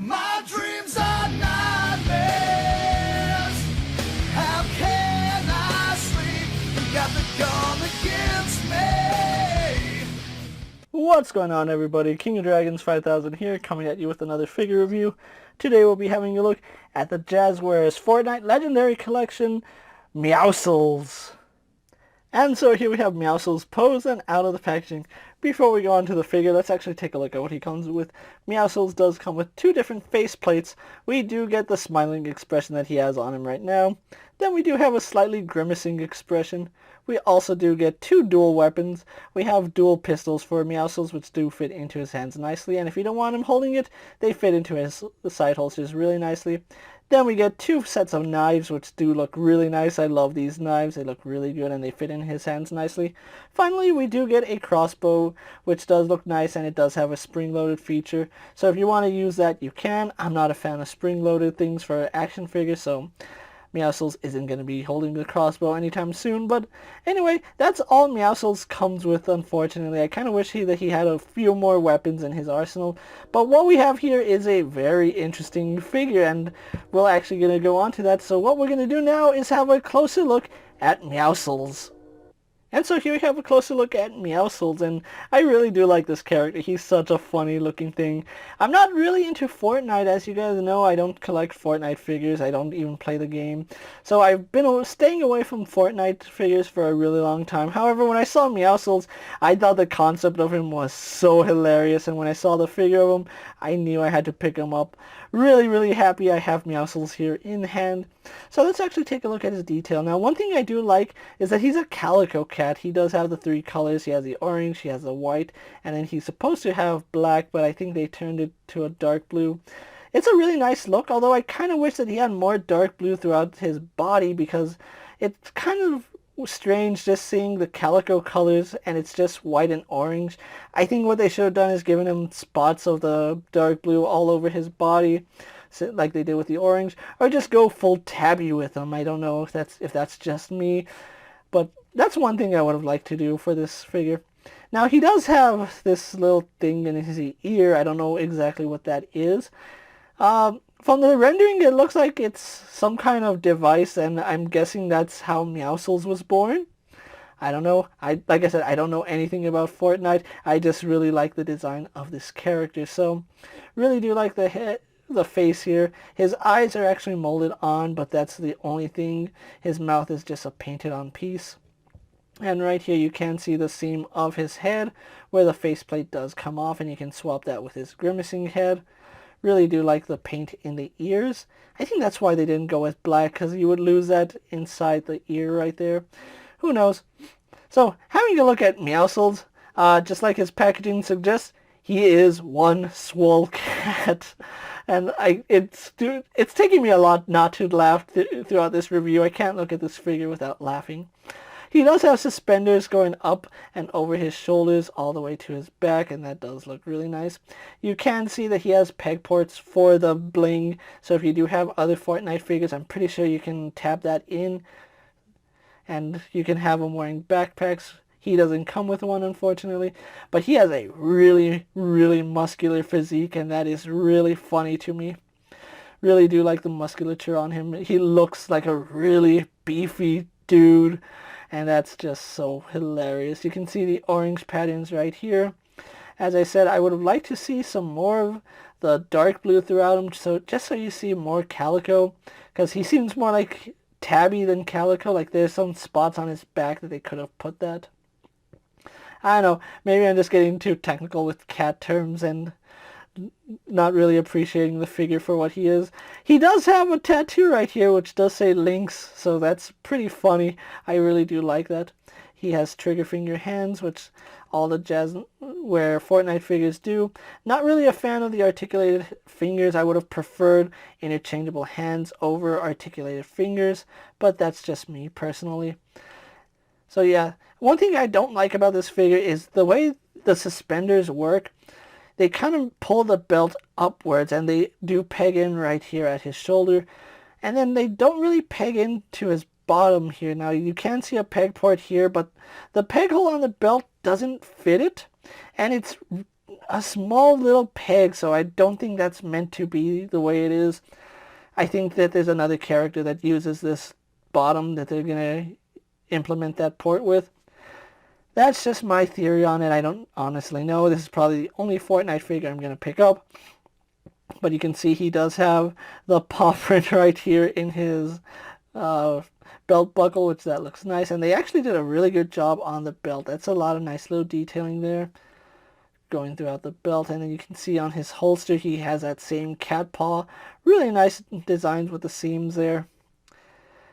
My dreams are nightmares. How can I sleep? You got the gun against me. What's going on, everybody? KingofDragons 5000 here, coming at you with another figure review. Today we'll be having a look at the Jazzwares Fortnite Legendary Collection Meowscles. And so here we have Meowscles posed and out of the packaging. Before we go on to the figure, let's actually take a look at what he comes with. Meowscles does come with two different face plates. We do get the smiling expression that he has on him right now. Then we do have a slightly grimacing expression. We also do get two dual weapons. We have dual pistols for Meowscles, which do fit into his hands nicely. And if you don't want him holding it, they fit into his side holsters really nicely. Then we get two sets of knives, which do look really nice. I love these knives. They look really good and they fit in his hands nicely. Finally, we do get a crossbow, which does look nice, and it does have a spring-loaded feature. So if you want to use that, you can. I'm not a fan of spring-loaded things for action figures, so Meowscles isn't going to be holding the crossbow anytime soon. But anyway, that's all Meowscles comes with, unfortunately. I kind of wish that he had a few more weapons in his arsenal. But what we have here is a very interesting figure, and we're actually going to go on to that. So what we're going to do now is have a closer look at Meowscles. And so here we have a closer look at Meowscles, and I really do like this character. He's such a funny looking thing. I'm not really into Fortnite, as you guys know. I don't collect Fortnite figures. I don't even play the game. So I've been staying away from Fortnite figures for a really long time. However, when I saw Meowscles, I thought the concept of him was so hilarious, and when I saw the figure of him, I knew I had to pick him up. Really, really happy I have Meowscles here in hand. So let's actually take a look at his detail. Now, one thing I do like is that he's a calico cat. He does have the three colors. He has the orange, he has the white, and then he's supposed to have black, but I think they turned it to a dark blue. It's a really nice look, although I kind of wish that he had more dark blue throughout his body, because it's kind of strange just seeing the calico colors and it's just white and orange. I think what they should have done is given him spots of the dark blue all over his body, like they did with the orange, or just go full tabby with him. I don't know if that's just me, but that's one thing I would have liked to do for this figure. Now, he does have this little thing in his ear. I don't know exactly what that is. From the rendering, it looks like it's some kind of device, and I'm guessing that's how Meowscles was born. I don't know. Like I said, I don't know anything about Fortnite. I just really like the design of this character. So, really do like the head, the face here. His eyes are actually molded on, but that's the only thing. His mouth is just a painted on piece. And right here you can see the seam of his head where the faceplate does come off, and you can swap that with his grimacing head. Really do like the paint in the ears. I think that's why they didn't go with black, because you would lose that inside the ear right there. Who knows? So, having a look at Meowscles, just like his packaging suggests, he is one swole cat. And it's taking me a lot not to laugh throughout this review. I can't look at this figure without laughing. He does have suspenders going up and over his shoulders all the way to his back, and that does look really nice. You can see that he has peg ports for the bling, so if you do have other Fortnite figures, I'm pretty sure you can tap that in, and you can have him wearing backpacks. He doesn't come with one, unfortunately, but he has a really, really muscular physique, and that is really funny to me. Really do like the musculature on him. He looks like a really beefy dude, and that's just so hilarious. You can see the orange patterns right here. As I said, I would have liked to see some more of the dark blue throughout him, just so you see more calico, because he seems more like tabby than calico. Like there's some spots on his back that they could have put that. I don't know, maybe I'm just getting too technical with cat terms and not really appreciating the figure for what he is. He does have a tattoo right here which does say Lynx, so that's pretty funny. I really do like that. He has trigger finger hands, which all the Jazzwares Fortnite figures do. Not really a fan of the articulated fingers. I would have preferred interchangeable hands over articulated fingers, but that's just me personally. So yeah, one thing I don't like about this figure is the way the suspenders work. They kind of pull the belt upwards, and they do peg in right here at his shoulder, and then they don't really peg into his bottom here. Now you can see a peg port here, but the peg hole on the belt doesn't fit it, and it's a small little peg, so I don't think that's meant to be the way it is. I think that there's another character that uses this bottom that they're going to implement that port with. That's just my theory on it. I don't honestly know. This is probably the only Fortnite figure I'm going to pick up. But you can see he does have the paw print right here in his belt buckle, which that looks nice. And they actually did a really good job on the belt. That's a lot of nice little detailing there going throughout the belt. And then you can see on his holster he has that same cat paw. Really nice designs with the seams there.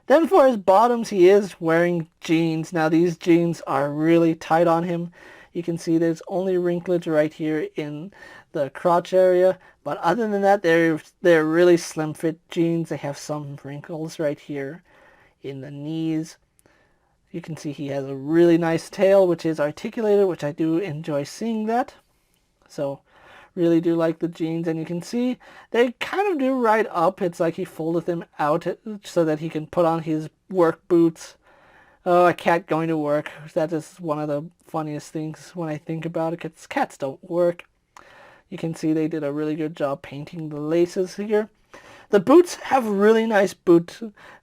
Then for his bottoms, he is wearing jeans. Now these jeans are really tight on him. You can see there's only wrinklage right here in the crotch area. But other than that, they're really slim fit jeans. They have some wrinkles right here in the knees. You can see he has a really nice tail, which is articulated, which I do enjoy seeing that. So really do like the jeans, and you can see they kind of do ride up. It's like he folded them out so that he can put on his work boots. Oh, a cat going to work. That is one of the funniest things when I think about it, because cats don't work. You can see they did a really good job painting the laces here. The boots have really nice boot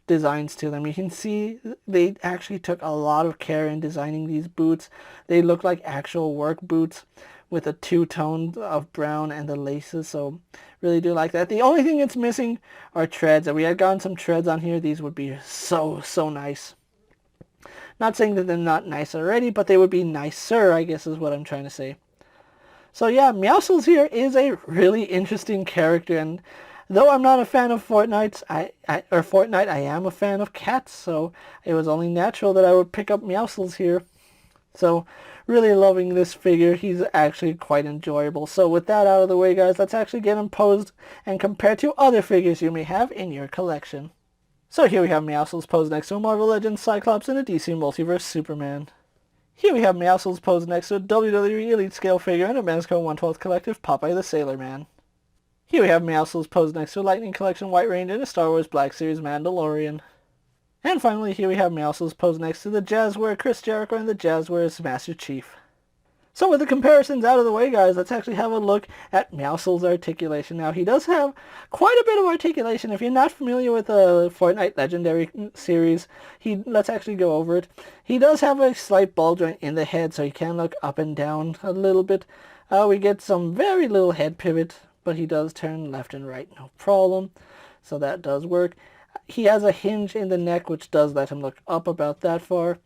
designs to them. You can see they actually took a lot of care in designing these boots. They look like actual work boots with a two-tone of brown and the laces, so really do like that. The only thing it's missing are treads. If we had gotten some treads on here, these would be so nice. Not saying that they're not nice already, but they would be nicer, I guess is what I'm trying to say. So yeah, Meowscles here is a really interesting character, and though I'm not a fan of Fortnite, I am a fan of cats, so it was only natural that I would pick up Meowscles here. So really loving this figure. He's actually quite enjoyable. So with that out of the way, guys, let's actually get him posed and compare to other figures you may have in your collection. So here we have Meowscles posed next to a Marvel Legends Cyclops and a DC Multiverse Superman. Here we have Meowscles posed next to a WWE Elite Scale figure and a Men's Code 1/12 Collective Popeye the Sailor Man. Here we have Meowscles posed next to a Lightning Collection White Ranger and a Star Wars Black Series Mandalorian. And finally, here we have Meowscles posed next to the Jazzware Chris Jericho and the Jazzware's Master Chief. So with the comparisons out of the way, guys, let's actually have a look at Meowscles' articulation. Now, he does have quite a bit of articulation. If you're not familiar with the Fortnite Legendary series, let's actually go over it. He does have a slight ball joint in the head, so he can look up and down a little bit. We get some very little head pivot, but he does turn left and right, no problem. So that does work. He has a hinge in the neck, which does let him look up about that far.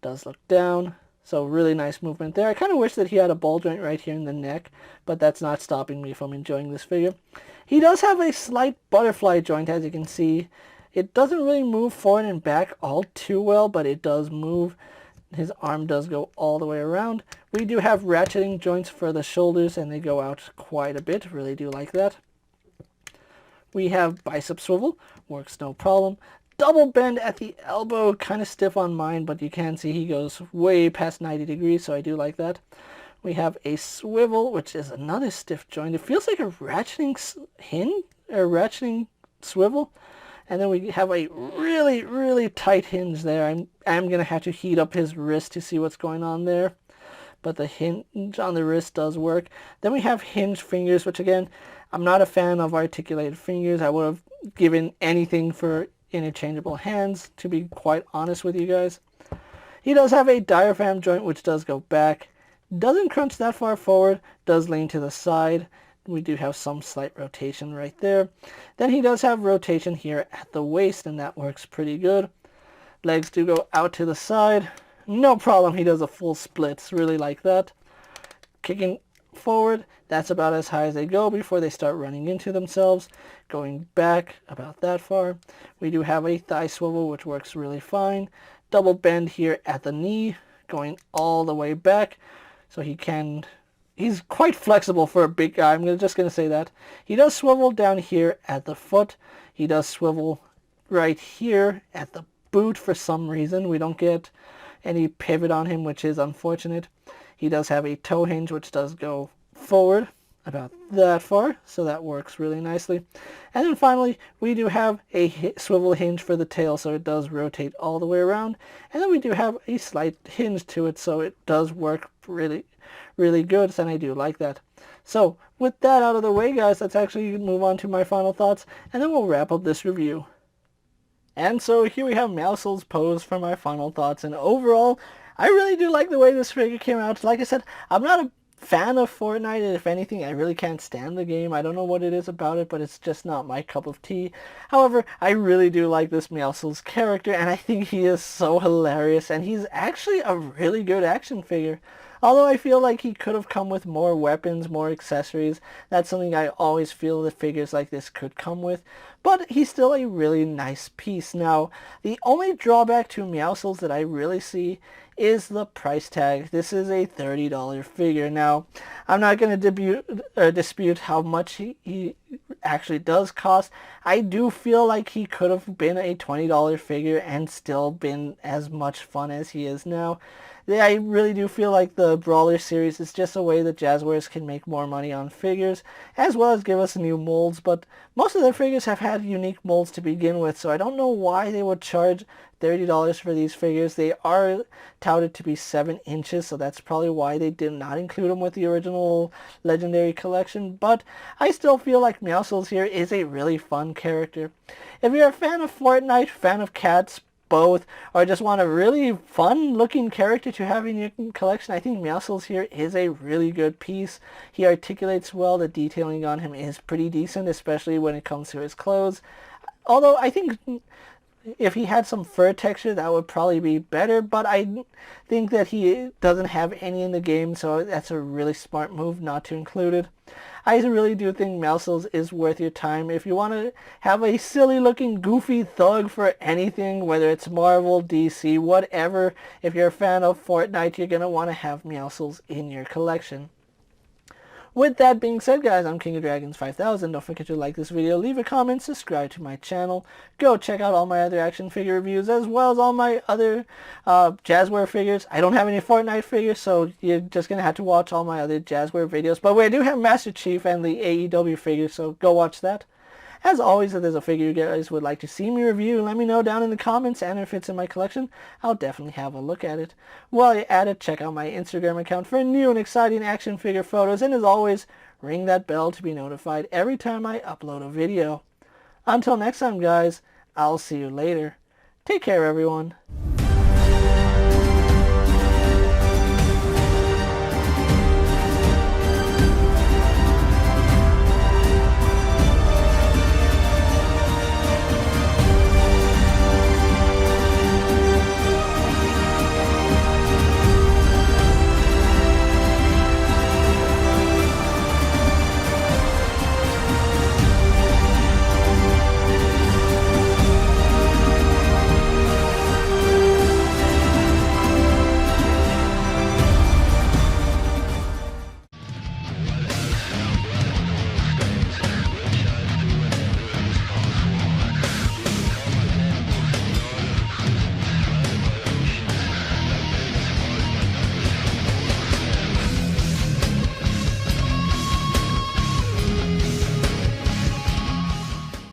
Does look down. So really nice movement there. I kind of wish that he had a ball joint right here in the neck, but that's not stopping me from enjoying this figure. He does have a slight butterfly joint, as you can see. It doesn't really move forward and back all too well, but it does move. His arm does go all the way around. We do have ratcheting joints for the shoulders, and they go out quite a bit. Really do like that. We have Bicep Swivel, works no problem. Double bend at the elbow, kind of stiff on mine, but you can see he goes way past 90 degrees, so I do like that. We have a swivel, which is another stiff joint. It feels like a ratcheting hinge, or ratcheting swivel. And then we have a really tight hinge there. I'm going to have to heat up his wrist to see what's going on there. But the hinge on the wrist does work. Then we have hinged fingers, which again, I'm not a fan of articulated fingers. I would have given anything for interchangeable hands, to be quite honest with you guys. He does have a diaphragm joint, which does go back. Doesn't crunch that far forward. Does lean to the side. We do have some slight rotation right there. Then he does have rotation here at the waist, and that works pretty good. Legs do go out to the side. No problem, he does a full splits, really like that. Kicking forward, that's about as high as they go before they start running into themselves. Going back about that far. We do have a thigh swivel, which works really fine. Double bend here at the knee, going all the way back. So he's quite flexible for a big guy, I'm just going to say that. He does swivel down here at the foot. He does swivel right here at the boot for some reason. We don't get any pivot on him, which is unfortunate. He does have a toe hinge, which does go forward. about that far, so that works really nicely. And then finally, we do have a swivel hinge for the tail, so it does rotate all the way around. And then we do have a slight hinge to it, so it does work really, really good, and I do like that. So with that out of the way, guys, let's actually move on to my final thoughts, and then we'll wrap up this review. And so here we have Meowscles pose for my final thoughts, and overall, I really do like the way this figure came out. Like I said, I'm not a fan of Fortnite, and if anything, I really can't stand the game. I don't know what it is about it, but it's just not my cup of tea. However, I really do like this Meowscles character, and I think he is so hilarious, and he's actually a really good action figure. Although I feel like he could have come with more weapons, more accessories. That's something I always feel that figures like this could come with. But he's still a really nice piece. Now, the only drawback to Meowscles that I really see is the price tag. This is a $30 figure. Now, I'm not going to dispute how much he actually does cost. I do feel like he could have been a $20 figure and still been as much fun as he is now. I really do feel like the Brawlers series is just a way that Jazzwares can make more money on figures, as well as give us new molds, but most of their figures have had unique molds to begin with, so I don't know why they would charge $30 for these figures. They are touted to be 7 inches, so that's probably why they did not include them with the original Legendary Collection, but I still feel like Meowscles here is a really fun character. If you're a fan of Fortnite, fan of cats, both, or just want a really fun looking character to have in your collection, I think Meowscles here is a really good piece. He articulates well, the detailing on him is pretty decent, especially when it comes to his clothes. Although I think if he had some fur texture, that would probably be better, but I think that he doesn't have any in the game, so that's a really smart move not to include it. I really do think Meowscles is worth your time. If you want to have a silly looking goofy thug for anything, whether it's Marvel, DC, whatever, if you're a fan of Fortnite, you're going to want to have Meowscles in your collection. With that being said, guys, I'm KingofDragons 5000. Don't forget to like this video, leave a comment, subscribe to my channel. Go check out all my other action figure reviews, as well as all my other Jazzware figures. I don't have any Fortnite figures, so you're just going to have to watch all my other Jazzware videos. But we do have Master Chief and the AEW figures, so go watch that. As always, if there's a figure you guys would like to see me review, let me know down in the comments, and if it's in my collection, I'll definitely have a look at it. While you're at it, check out my Instagram account for new and exciting action figure photos, and as always, ring that bell to be notified every time I upload a video. Until next time, guys, I'll see you later. Take care, everyone.